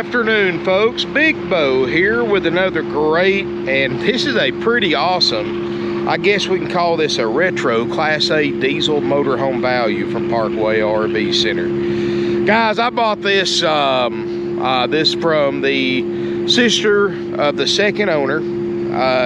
afternoon, folks. Big Bo here with another great, and this is a pretty awesome, I guess we can call this a retro Class A diesel motorhome value from Parkway RV Center. Guys, I bought this this from the sister of the second owner.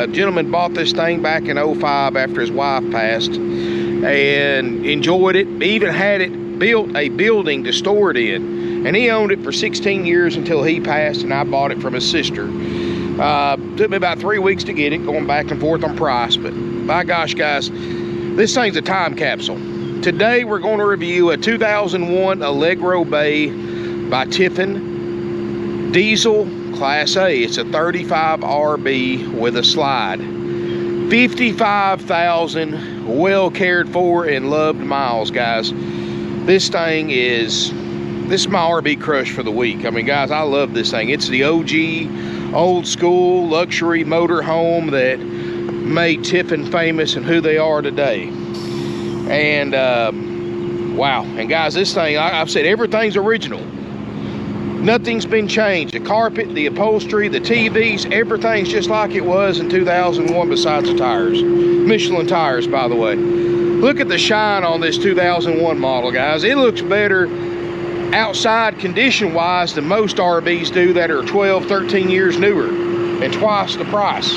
Gentleman bought this thing back in 05 after his wife passed and enjoyed it. Even had it built a building to store it in. And he owned it for 16 years until he passed, and I bought it from his sister. Took me about 3 weeks to get it, going back and forth on price, but by gosh, guys, this thing's a time capsule. Today, we're going to review a 2001 Allegro Bay by Tiffin diesel Class A. It's a 35 RB with a slide. 55,000 well cared for and loved miles, guys. This thing is... This is my RV crush for the week. I mean, guys, I love this thing. It's the OG, old school, luxury motor home that made Tiffin famous and who they are today. And, wow. And, guys, this thing, I've said everything's original. Nothing's been changed. The carpet, the upholstery, the TVs, everything's just like it was in 2001 besides the tires. Michelin tires, by the way. Look at the shine on this 2001 model, guys. It looks better outside condition wise than most RVs do that are 12, 13 years newer and twice the price.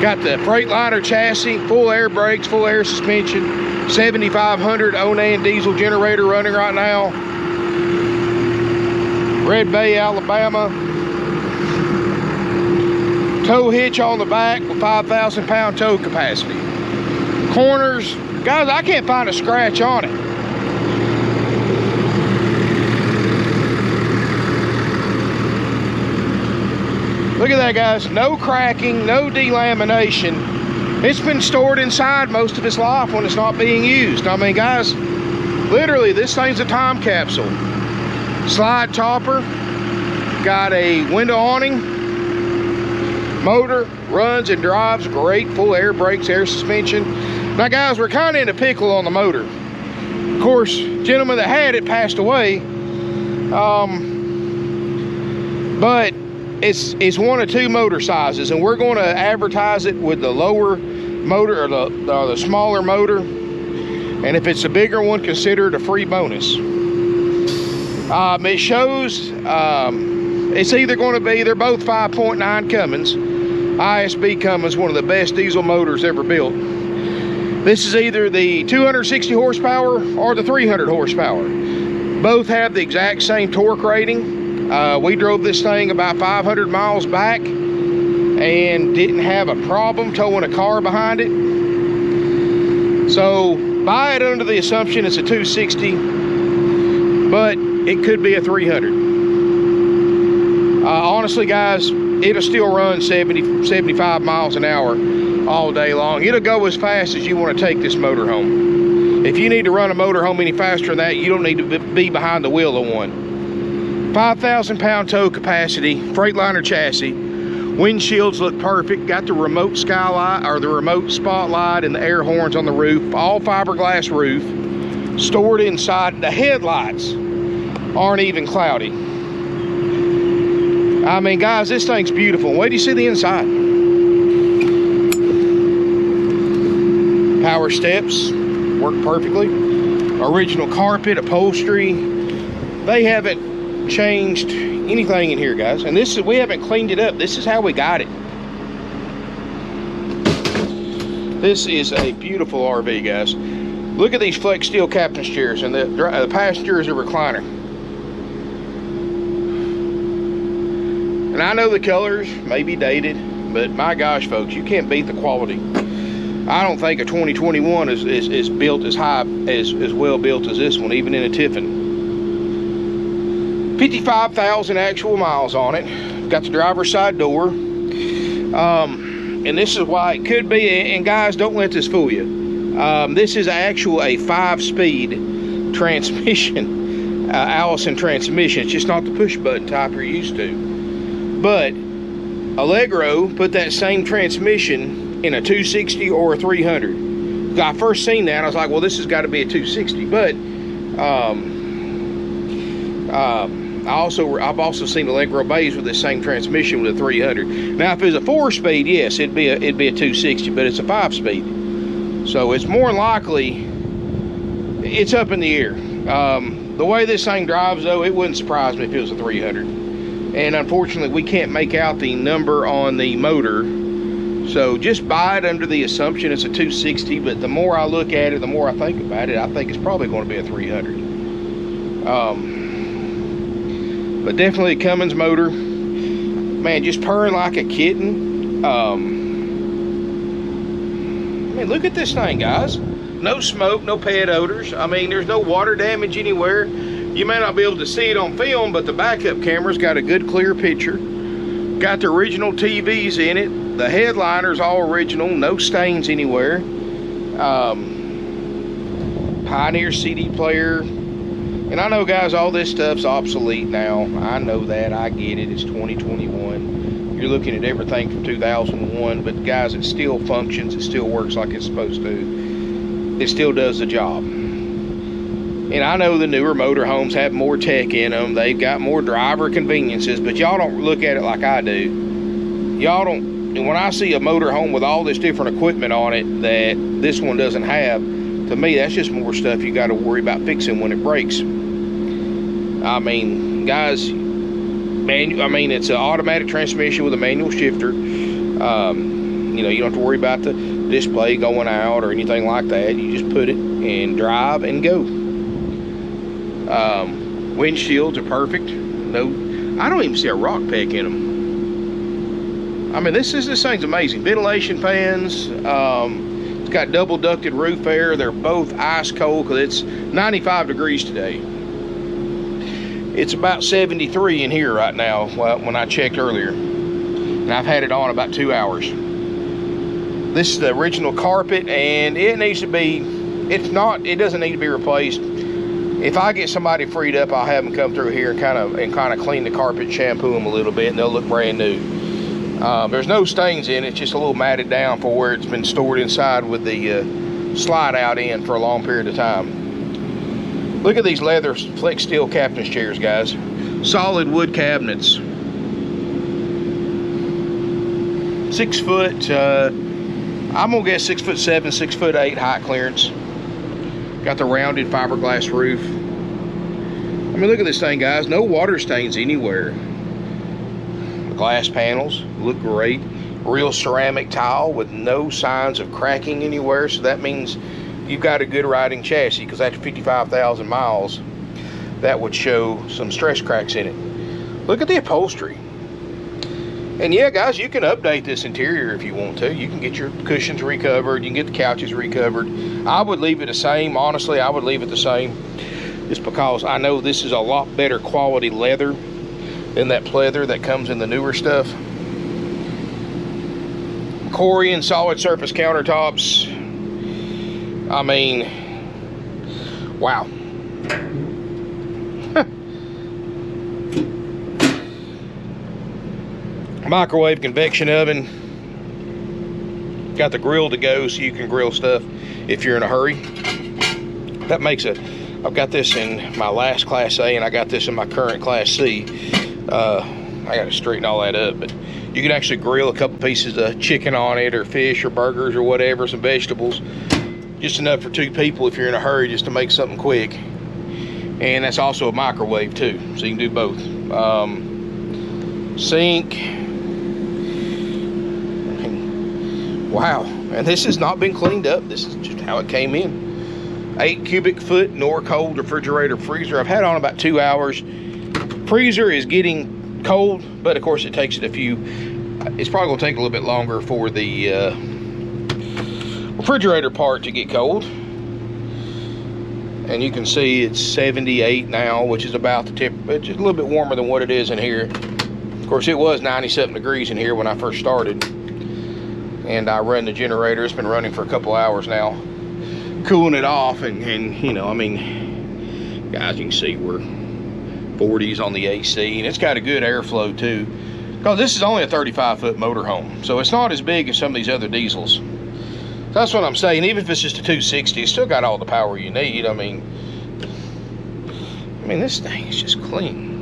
Got the Freightliner chassis, full air brakes, full air suspension, 7500 Onan Diesel generator running right now. Red Bay, Alabama. Tow hitch on the back with 5,000 pound tow capacity. Corners, guys, I can't find a scratch on it. Look at that, guys. No cracking, no delamination. It's been stored inside most of its life when it's not being used. I mean, guys, literally, this thing's a time capsule. Slide topper. Got a window awning. Motor runs and drives great. Full air brakes, air suspension. Now, guys, we're kind of in a pickle on the motor. Of course, gentleman that had it passed away. But it's one of two motor sizes, and we're going to advertise it with the lower motor or the smaller motor. And if it's a bigger one, consider it a free bonus. It shows it's either going to be, they're both 5.9 Cummins. ISB Cummins, one of the best diesel motors ever built. This is either the 260 horsepower or the 300 horsepower. Both have the exact same torque rating. We drove this thing about 500 miles back and didn't have a problem towing a car behind it. So buy it under the assumption it's a 260, but it could be a 300. Honestly, guys, it'll still run 70, 75 miles an hour all day long. It'll go as fast as you want to take this motorhome. If you need to run a motorhome any faster than that, you don't need to be behind the wheel of one. 5,000 pound tow capacity, Freightliner chassis. Windshields look perfect. Got the remote skylight or the remote spotlight and the air horns on the roof. All fiberglass roof. Stored inside. The headlights aren't even cloudy. I mean, guys, this thing's beautiful. Wait till you see the inside. Power steps work perfectly. Original carpet, upholstery. They haven't changed anything in here, guys. And this is, we haven't cleaned it up. This is how we got it. This is a beautiful RV, guys. Look at these flex steel captain's chairs, and the passenger is a recliner. And I know the colors may be dated, but my gosh, folks, you can't beat the quality. I don't think a 2021 is built as high, as well built as this one, even in a Tiffin. 55,000 actual miles on it. Got the driver's side door. And this is why it could be, and guys, don't let this fool you. This is actual a 5-speed transmission, Allison transmission. It's just not the push button type you're used to. But Allegro put that same transmission in a 260 or a 300. When I first seen that, I was like, well, this has got to be a 260. But I've also seen Allegro Bays with the same transmission with a 300. Now, if it's a 4-speed, yes, it'd be a 260, but it's a 5-speed, so it's more likely it's up in the air. The way this thing drives, though, it wouldn't surprise me if it was a 300. And unfortunately, we can't make out the number on the motor, so just buy it under the assumption it's a 260. But the more I look at it, the more I think about it, I think it's probably going to be a 300. But definitely a Cummins motor, man, just purring like a kitten. Man, look at this thing, guys. No smoke, no pet odors. I mean, there's no water damage anywhere. You may not be able to see it on film, but the backup camera's got a good clear picture. Got the original TVs in it. The headliner's all original, no stains anywhere. Pioneer CD player. And I know, guys, all this stuff's obsolete now. I know that. I get it. It's 2021. You're looking at everything from 2001. But, guys, it still functions. It still works like it's supposed to. It still does the job. And I know the newer motorhomes have more tech in them. They've got more driver conveniences. But y'all don't look at it like I do. Y'all don't. And when I see a motorhome with all this different equipment on it that this one doesn't have, to me, that's just more stuff you got to worry about fixing when it breaks. I mean, guys, it's an automatic transmission with a manual shifter. You know, you don't have to worry about the display going out or anything like that. You just put it and drive and go. Windshields are perfect. No, I don't even see a rock peck in them. I mean, this thing's amazing. Ventilation fans. It's got double ducted roof air. They're both ice cold because it's 95 degrees today. It's about 73 in here right now when I checked earlier. And I've had it on about 2 hours. This is the original carpet, and it needs to be, it doesn't need to be replaced. If I get somebody freed up, I'll have them come through here and kind of clean the carpet, shampoo them a little bit, and they'll look brand new. There's no stains in it. It's just a little matted down for where it's been stored inside with the slide out in for a long period of time. Look at these leather flex steel captain's chairs, guys. Solid wood cabinets. 6 foot, I'm gonna guess 6'7", 6'8" height clearance. Got the rounded fiberglass roof. I mean, look at this thing, guys. No water stains anywhere. The glass panels look great. Real ceramic tile with no signs of cracking anywhere, so that means you've got a good riding chassis, because after 55,000 miles, that would show some stress cracks in it. Look at the upholstery. And yeah, guys, you can update this interior if you want to. You can get your cushions recovered. You can get the couches recovered. I would leave it the same. Honestly, I would leave it the same, just because I know this is a lot better quality leather than that pleather that comes in the newer stuff. Corian solid surface countertops. I mean, wow. Microwave convection oven. Got the grill to go so you can grill stuff if you're in a hurry. That makes it, I've got this in my last Class A and I got this in my current Class C. I got to straighten all that up, but you can actually grill a couple pieces of chicken on it, or fish, or burgers, or whatever, some vegetables. Just enough for 2 people if you're in a hurry, just to make something quick. And that's also a microwave too, so you can do both. Sink. Wow, and this has not been cleaned up. This is just how it came in. 8 cubic foot Norcold refrigerator freezer. I've had it on about 2 hours. Freezer is getting cold, but of course it takes it a few. It's probably gonna take a little bit longer for the refrigerator part to get cold. And you can see it's 78 now, which is about the temperature. It's just a little bit warmer than what it is in here. Of course, it was 97 degrees in here when I first started. And I run the generator. It's been running for a couple hours now, cooling it off. And you know, I mean, guys, you can see we're 40s on the AC, and it's got a good airflow too, because this is only a 35-foot motorhome, so it's not as big as some of these other diesels. That's what I'm saying. Even if it's just a 260, it's still got all the power you need. I mean, I mean, this thing is just clean.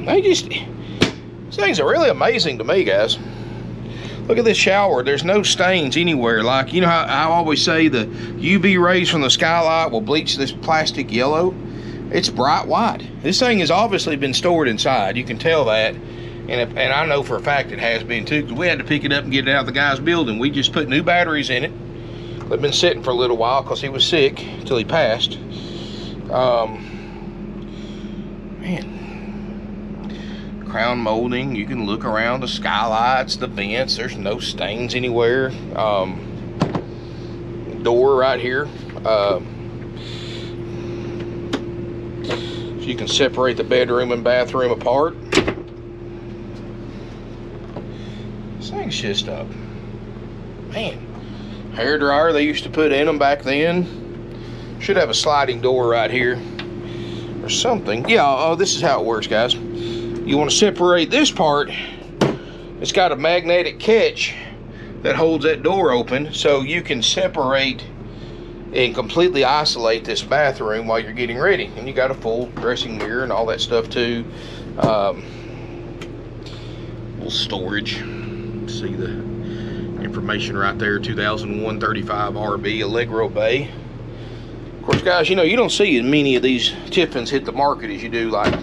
These things are really amazing to me, guys. Look at this shower. There's no stains anywhere. Like, you know how I always say the UV rays from the skylight will bleach this plastic yellow? It's bright white. This thing has obviously been stored inside. You can tell that. And I know for a fact it has been too, because we had to pick it up and get it out of the guy's building. We just put new batteries in it. They've been sitting for a little while because he was sick until he passed. Man. Crown molding. You can look around the skylights, the vents. There's no stains anywhere. Door right here. So you can separate the bedroom and bathroom apart. This thing's just up. Man. Hair dryer they used to put in them back then. Should have a sliding door right here or something. Yeah, oh, this is how it works, guys. You want to separate this part. It's got a magnetic catch that holds that door open, so you can separate and completely isolate this bathroom while you're getting ready. And you got a full dressing mirror and all that stuff too. Little storage. See the information right there. 2001 35 RB Allegro Bay. Of course, guys, you know, you don't see as many of these Tiffins hit the market as you do, like,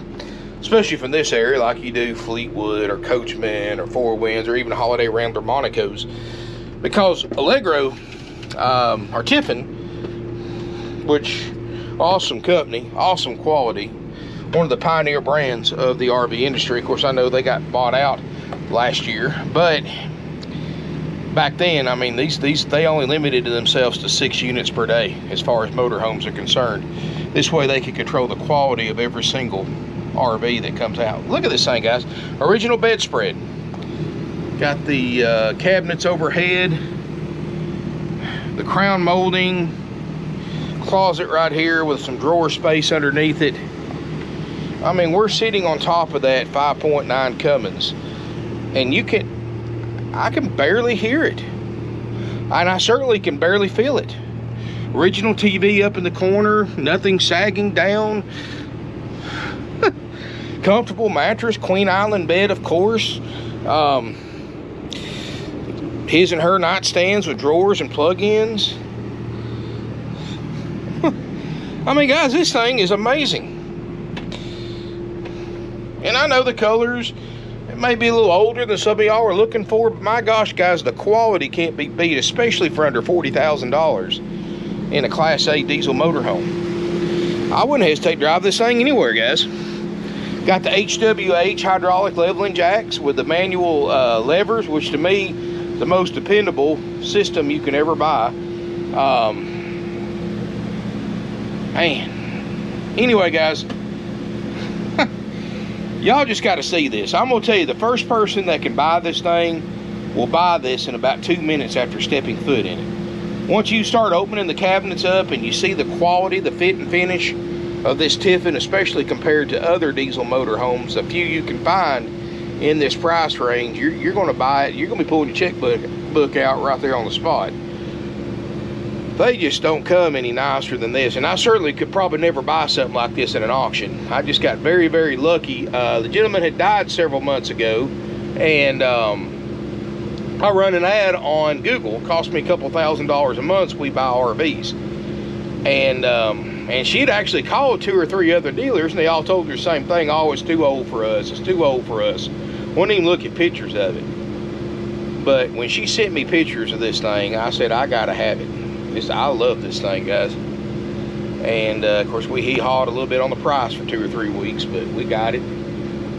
especially from this area, like you do Fleetwood or Coachman or Four Winds or even Holiday Rambler Monaco's, because Allegro or Tiffin, which awesome company, awesome quality, one of the pioneer brands of the RV industry. Of course, I know they got bought out last year, but back then, I mean, they only limited themselves to 6 units per day as far as motorhomes are concerned. This way they could control the quality of every single RV that comes out. Look at this thing, guys. Original bedspread. Got the cabinets overhead, the crown molding, closet right here with some drawer space underneath it. I mean, we're sitting on top of that 5.9 Cummins, and I can barely hear it, and I certainly can barely feel it. Original TV up in the corner, nothing sagging down. Comfortable mattress, Queen Island bed, of course. His and her nightstands with drawers and plug-ins. I mean, guys, this thing is amazing. And I know the colors, it may be a little older than some of y'all are looking for, but my gosh, guys, the quality can't be beat, especially for under $40,000 in a Class A diesel motorhome. I wouldn't hesitate to drive this thing anywhere, guys. Got the HWH hydraulic leveling jacks with the manual levers, which to me, the most dependable system you can ever buy. Man. Anyway, guys, y'all just got to see this. I'm going to tell you, the first person that can buy this thing will buy this in about 2 minutes after stepping foot in it. Once you start opening the cabinets up and you see the quality, the fit and finish of this Tiffin, especially compared to other diesel motorhomes, a few you can find in this price range, you're going to buy it. You're going to be pulling your checkbook out right there on the spot. They just don't come any nicer than this, and I certainly could probably never buy something like this in an auction. I just got very, very lucky. The gentleman had died several months ago, and I run an ad on Google. It cost me a couple $1,000s a month. So we buy RVs, and she'd actually called 2 or 3 other dealers, and they all told her the same thing. Oh, it's too old for us. It's too old for us. Wouldn't even look at pictures of it. But when she sent me pictures of this thing, I said, I gotta have it. I love this thing, guys. And of course, we hee-hawed a little bit on the price for 2 or 3 weeks, but we got it.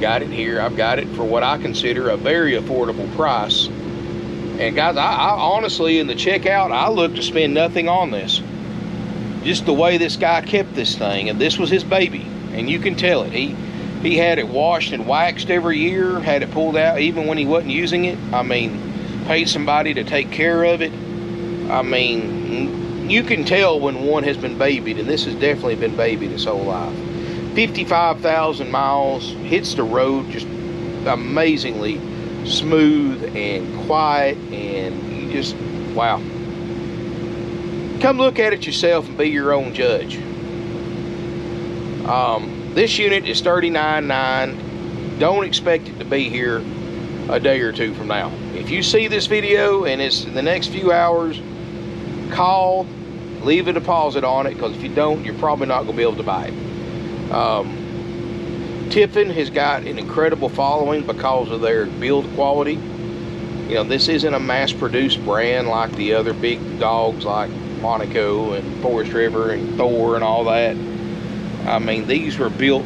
Got it here. I've got it for what I consider a very affordable price. And guys, I honestly, in the checkout, I looked to spend nothing on this. Just the way this guy kept this thing, and this was his baby, and you can tell it. He had it washed and waxed every year, had it pulled out even when he wasn't using it. I mean, paid somebody to take care of it. I mean, you can tell when one has been babied, and this has definitely been babied his whole life. 55,000 miles, hits the road just amazingly smooth and quiet, and just, wow. Come look at it yourself and be your own judge. This unit is $39,900. Don't expect it to be here a day or two from now. If you see this video and it's in the next few hours, call, leave a deposit on it, because if you don't, you're probably not going to be able to buy it. Tiffin has got an incredible following because of their build quality. You know, this isn't a mass-produced brand like the other big dogs like Monaco and Forest River and Thor and all that. I mean, these were built.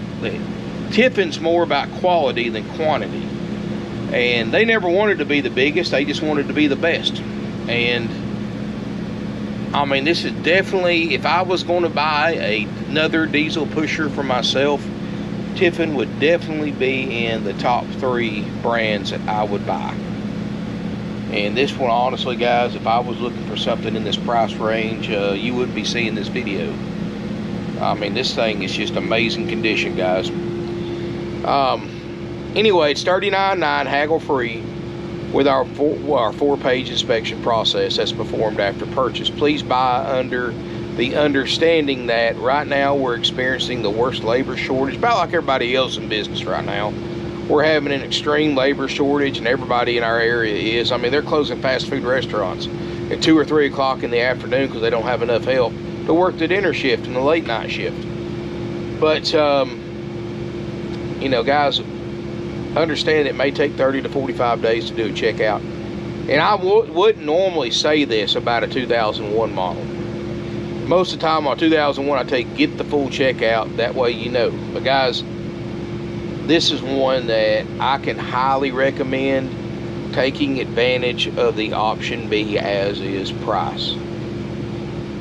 Tiffin's more about quality than quantity, and they never wanted to be the biggest. They just wanted to be the best. And I mean, this is definitely, if I was going to buy another diesel pusher for myself, Tiffin would definitely be in the top 3 brands that I would buy. And this one, honestly, guys, if I was looking for something in this price range, you wouldn't be seeing this video. I mean, this thing is just amazing condition, guys. Anyway, it's $39,900 haggle free with our 4-page inspection process that's performed after purchase. Please buy under the understanding that right now we're experiencing the worst labor shortage, about like everybody else in business right now. We're having an extreme labor shortage, and everybody in our area is. I mean, they're closing fast food restaurants at 2 or 3 o'clock in the afternoon because they don't have enough help to work the dinner shift and the late night shift. But you know, guys, understand it may take 30 to 45 days to do a checkout. And I wouldn't normally say this about a 2001 model. Most of the time on 2001, I get the full checkout. That way you know. But guys, this is one that I can highly recommend taking advantage of the option B as is price.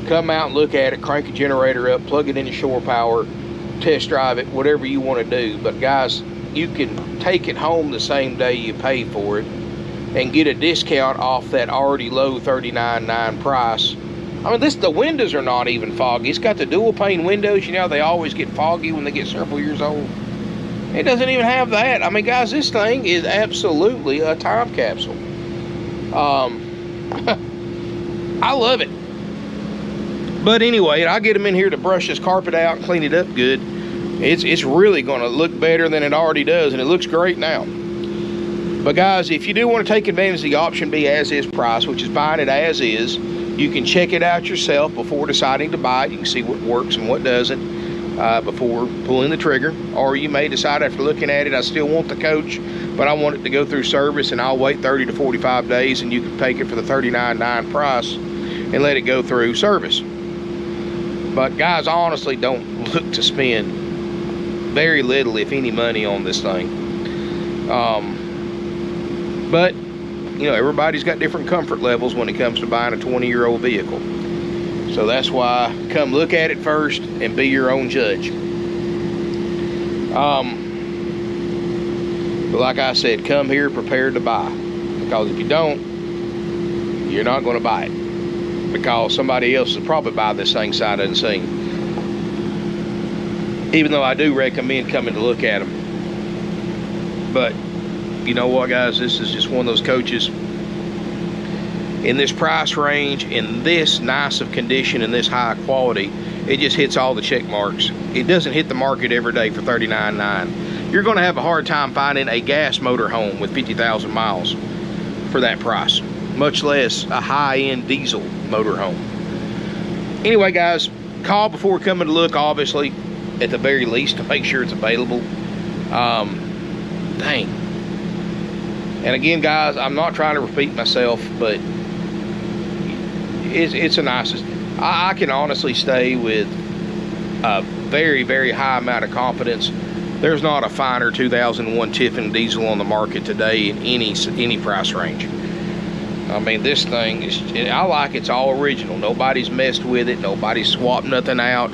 Come out and look at it, crank a generator up, plug it into shore power, test drive it, whatever you want to do. But guys, you can take it home the same day you pay for it and get a discount off that already low $39,900 price. I mean, the windows are not even foggy. It's got the dual pane windows. You know, they always get foggy when they get several years old. It doesn't even have that. I mean, guys, this thing is absolutely a time capsule. I love it. But anyway, I get them in here to brush this carpet out and clean it up good. It's really going to look better than it already does, and it looks great now. But guys, if you do want to take advantage of the option B as is price, which is buying it as is, you can check it out yourself before deciding to buy it. You can see what works and what doesn't before pulling the trigger. Or you may decide after looking at it, I still want the coach, but I want it to go through service, and I'll wait 30 to 45 days, and you can take it for the $39,900 price and let it go through service. But guys, honestly, don't look to spend very little, if any, money on this thing. But you know, everybody's got different comfort levels when it comes to buying a 20-year-old vehicle. So that's why come look at it first and be your own judge. But like I said, come here prepared to buy, because if you don't, you're not going to buy it, because somebody else will probably buy this thing sight unseen. Even though I do recommend coming to look at them. But you know what, guys, this is just one of those coaches in this price range, in this nice of condition, and this high quality. It just hits all the check marks. It doesn't hit the market every day for $39,900. You're going to have a hard time finding a gas motor home with 50,000 miles for that price, much less a high-end diesel motor home. Anyway, guys, call before coming to look, obviously, at the very least, to make sure it's available. Dang. And again, guys, I'm not trying to repeat myself, but it's a nicest. I can honestly say with a very, very high amount of confidence, there's not a finer 2001 Tiffin diesel on the market today in any price range. I mean, this thing is, I like it's all original. Nobody's messed with it. Nobody's swapped nothing out.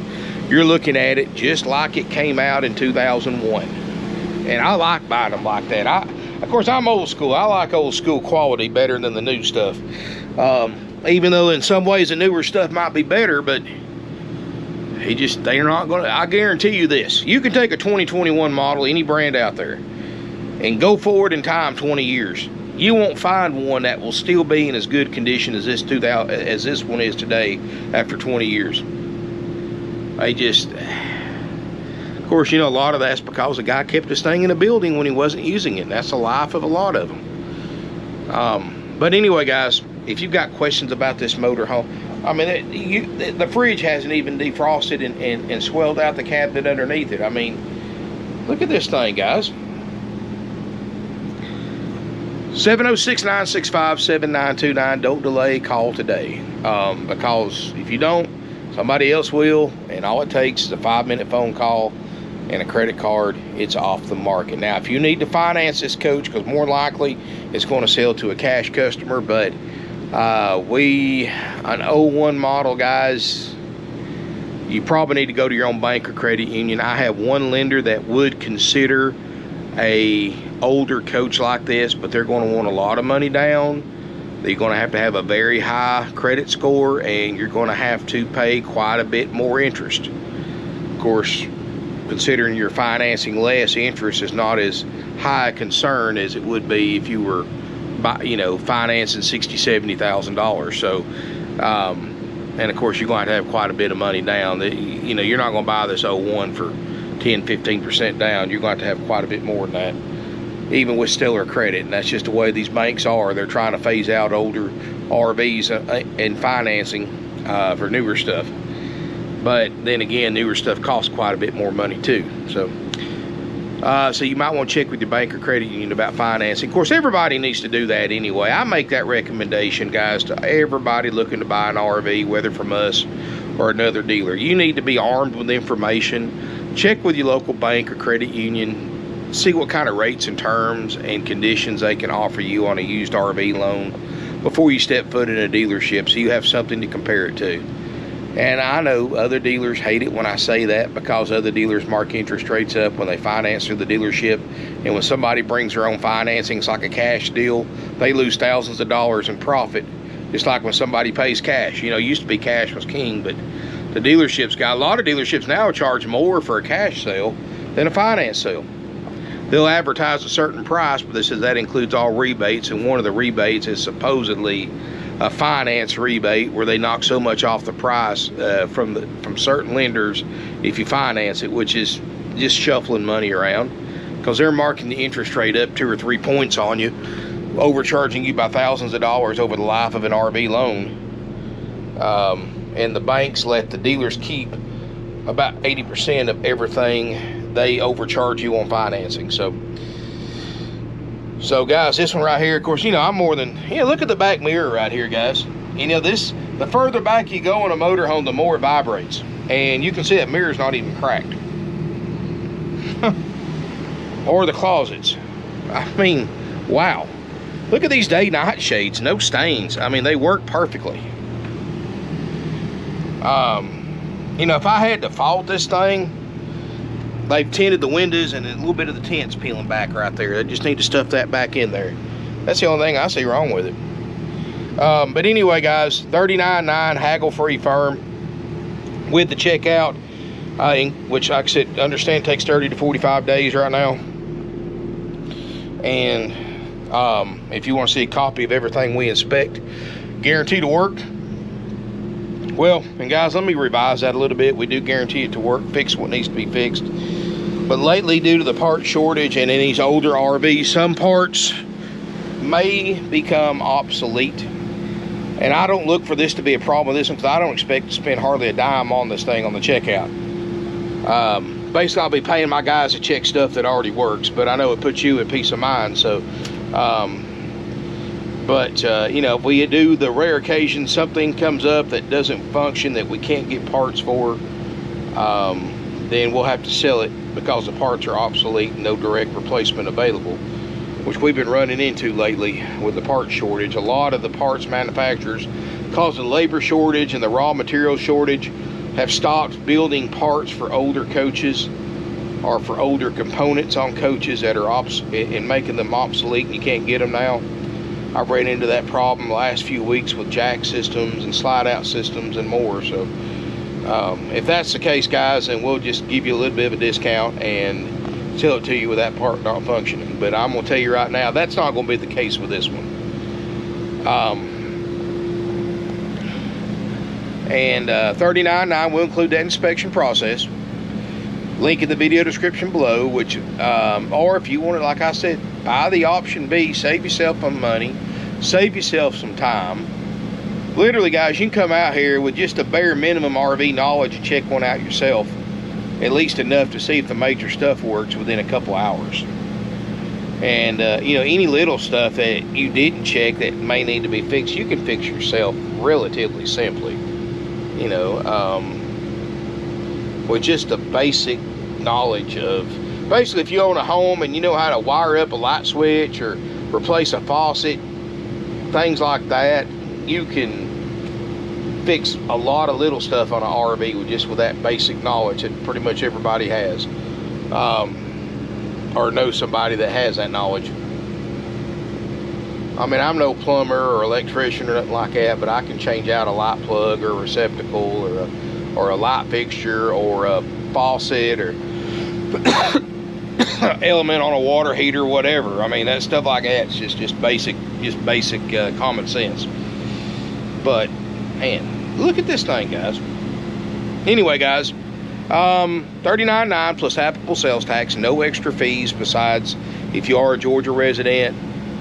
You're looking at it just like it came out in 2001. And I like buying them like that. Of course, I'm old school. I like old school quality better than the new stuff. Even though in some ways the newer stuff might be better, but they're not going to. I guarantee you this. You can take a 2021 model, any brand out there, and go forward in time 20 years. You won't find one that will still be in as good condition as this one is today after 20 years. They just, of course, you know, a lot of that's because the guy kept this thing in a building when he wasn't using it. That's the life of a lot of them. But anyway, guys, if you've got questions about this motorhome, I mean, the fridge hasn't even defrosted and swelled out the cabinet underneath it. I mean, look at this thing, guys. 706-965-7929. Don't delay, call today. Because if you don't, somebody else will, and all it takes is a 5-minute phone call and a credit card. It's off the market. Now, if you need to finance this coach, because more likely it's going to sell to a cash customer, but an 01 model, guys, you probably need to go to your own bank or credit union. I have one lender that would consider a older coach like this, but they're going to want a lot of money down. You're going to have a very high credit score, and you're going to have to pay quite a bit more interest. Of course, considering you're financing less, interest is not as high a concern as it would be if you were, you know, financing $60,000-$70,000. So, and of course, you're going to have quite a bit of money down. You know, you're not going to buy this 01 for 10-15% down. You're going to have quite a bit more than that, even with stellar credit. And that's just the way these banks are. They're trying to phase out older RVs and financing for newer stuff. But then again, newer stuff costs quite a bit more money too. So you might want to check with your bank or credit union about financing. Of course, everybody needs to do that anyway. I make that recommendation, guys, to everybody looking to buy an RV, whether from us or another dealer. You need to be armed with information. Check with your local bank or credit union. See what kind of rates and terms and conditions they can offer you on a used RV loan before you step foot in a dealership, so you have something to compare it to. And I know other dealers hate it when I say that, because other dealers mark interest rates up when they finance through the dealership, and when somebody brings their own financing, it's like a cash deal, they lose thousands of dollars in profit, just like when somebody pays cash. You know, it used to be cash was king, but the dealerships got, a lot of dealerships now charge more for a cash sale than a finance sale. They'll advertise a certain price, but that includes all rebates, and one of the rebates is supposedly a finance rebate, where they knock so much off the price from certain lenders if you finance it, which is just shuffling money around, because they're marking the interest rate up 2 or 3 points on you, overcharging you by thousands of dollars over the life of an RV loan. And the banks let the dealers keep about 80% of everything they overcharge you on financing. So guys, this one right here, of course, you know, I'm more than, yeah, look at the back mirror right here, guys. You know, this, the further back you go in a motorhome, the more it vibrates. And you can see that mirror's not even cracked. Or the closets. I mean, wow. Look at these day-night shades, no stains. I mean, they work perfectly. You know, if I had to fault this thing, they've tinted the windows and a little bit of the tint's peeling back right there. They just need to stuff that back in there. That's the only thing I see wrong with it. But anyway, guys, $39.9 haggle-free firm with the checkout, which, like I said, understand takes 30 to 45 days right now. And if you want to see a copy of everything we inspect, guaranteed to work. Well, and guys, let me revise that a little bit. We do guarantee it to work, fix what needs to be fixed. But lately, due to the part shortage and in these older RVs, some parts may become obsolete. And I don't look for this to be a problem with this one, because I don't expect to spend hardly a dime on this thing on the checkout. Basically, I'll be paying my guys to check stuff that already works, but I know it puts you at peace of mind. So, you know, if we do the rare occasion something comes up that doesn't function, that we can't get parts for, then we'll have to sell it because the parts are obsolete and no direct replacement available, which we've been running into lately with the part shortage. A lot of the parts manufacturers, because of the labor shortage and the raw material shortage, have stopped building parts for older coaches or for older components on coaches that are and making them obsolete, and you can't get them now. I've ran into that problem the last few weeks with jack systems and slide out systems and more. So if that's the case, guys, then we'll just give you a little bit of a discount and sell it to you with that part not functioning. But I'm gonna tell you right now, that's not gonna be the case with this one. And $39.9 will include that inspection process. Link in the video description below, which or if you want it, like I said, buy the option B, save yourself some money, save yourself some time. Literally, guys, you can come out here with just a bare minimum RV knowledge and check one out yourself, at least enough to see if the major stuff works within a couple hours. And you know, any little stuff that you didn't check that may need to be fixed, you can fix yourself relatively simply, you know, with just a basic knowledge of, basically, if you own a home and you know how to wire up a light switch or replace a faucet, things like that, you can fix a lot of little stuff on an RV with that basic knowledge that pretty much everybody has, or knows somebody that has that knowledge. I mean, I'm no plumber or electrician or nothing like that, but I can change out a light plug or a receptacle or a light fixture or a faucet or element on a water heater, whatever. I mean, that stuff like that, it's just basic common sense. But man, look at this thing, guys. Anyway, guys, $39.9 plus applicable sales tax, no extra fees besides if you are a Georgia resident.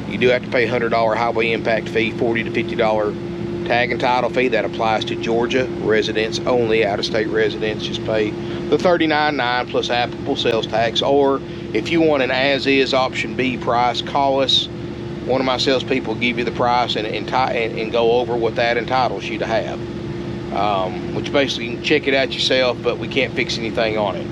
You do have to pay a $100 highway impact fee, $40 to $50 tag and title fee. That applies to Georgia residents only. Out-of-state residents just pay the $39.9 plus applicable sales tax. Or if you want an as-is option B price, call us. One of my salespeople will give you the price and go over what that entitles you to have. Which basically you can check it out yourself, but we can't fix anything on it.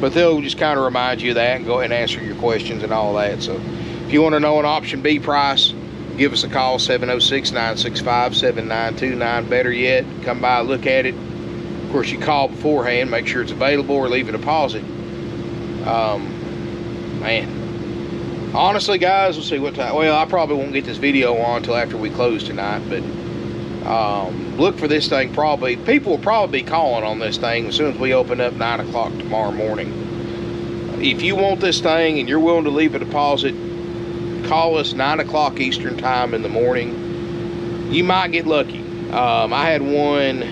But they'll just kind of remind you of that and go ahead and answer your questions and all that. So if you want to know an option B price, give us a call, 706-965-7929. Better yet, come by, look at it. Of course, you call beforehand, make sure it's available, or leave a deposit. Man, honestly, guys, let's see what time. Well, I probably won't get this video on until after we close tonight, but look for this thing. Probably people will probably be calling on this thing as soon as we open up 9 o'clock tomorrow morning. If you want this thing and you're willing to leave a deposit, call us 9 o'clock Eastern time in the morning. You might get lucky. I had one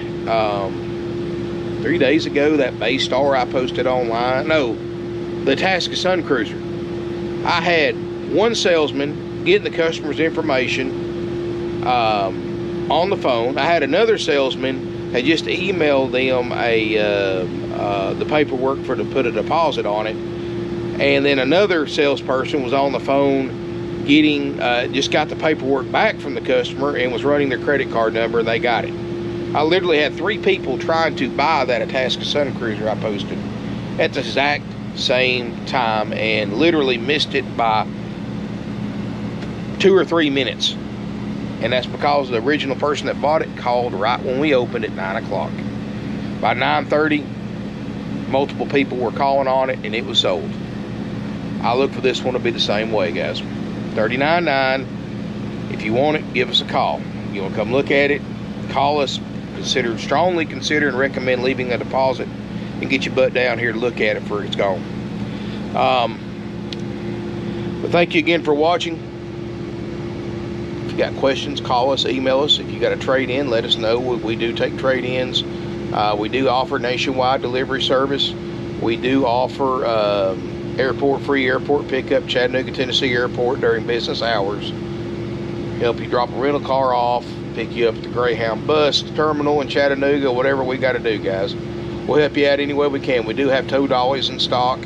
3 days ago, that Bay Star I posted online. No, the Tasca Sun Cruiser. I had one salesman getting the customer's information on the phone. I had another salesman had just emailed them the paperwork to put a deposit on it, and then another salesperson was on the phone getting just got the paperwork back from the customer and was running their credit card number, and they got it. I literally had 3 people trying to buy that Tasca Sun Cruiser I posted at the exact same time and literally missed it by 2 or 3 minutes. And that's because the original person that bought it called right when we opened at 9 o'clock. By 9:30, multiple people were calling on it and it was sold. I look for this one to be the same way, guys. $39.9. If you want it, give us a call. You want to come look at it, call us. Strongly consider and recommend leaving a deposit and get your butt down here to look at it before it's gone. But thank you again for watching. If you got questions, call us, email us. If you got a trade-in, let us know. We do take trade-ins. We do offer nationwide delivery service. We do offer free airport pickup, Chattanooga, Tennessee Airport during business hours. Help you drop a rental car off, pick you up at the Greyhound bus terminal in Chattanooga, whatever we got to do, guys. We'll help you out any way we can. We do have tow dollies in stock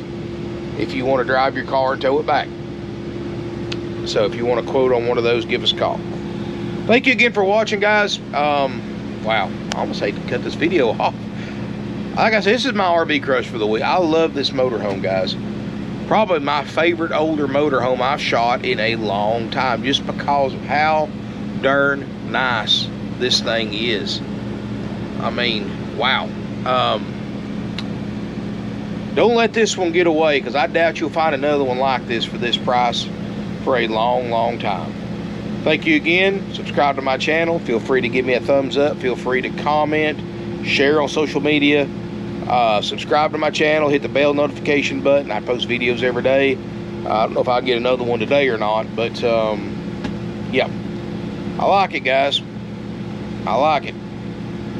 if you want to drive your car and tow it back. So if you want a quote on one of those, give us a call. Thank you again for watching, guys. Wow, I almost hate to cut this video off. Like I said, this is my RV crush for the week. I love this motorhome, guys. Probably my favorite older motorhome I've shot in a long time, just because of how darn nice this thing is. I mean, wow. Don't let this one get away, because I doubt you'll find another one like this for this price for a long time. Thank you again. Subscribe to my channel. Feel free to give me a thumbs up. Feel free to comment, share on social media. Subscribe to my channel, hit the bell notification button. I post videos every day. I don't know if I'll get another one today or not, but yeah, I like it, guys. I like it.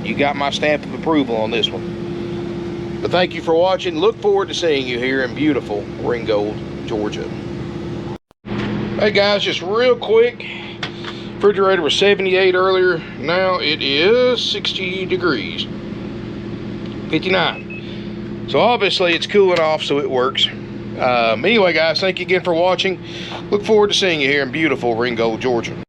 You got my stamp of approval on this one. But thank you for watching. Look forward to seeing you here in beautiful Ringgold, Georgia. Hey guys, just real quick. Refrigerator was 78 earlier. Now it is 60 degrees. 59. So obviously it's cooling off, so it works. Anyway guys, thank you again for watching. Look forward to seeing you here in beautiful Ringgold, Georgia.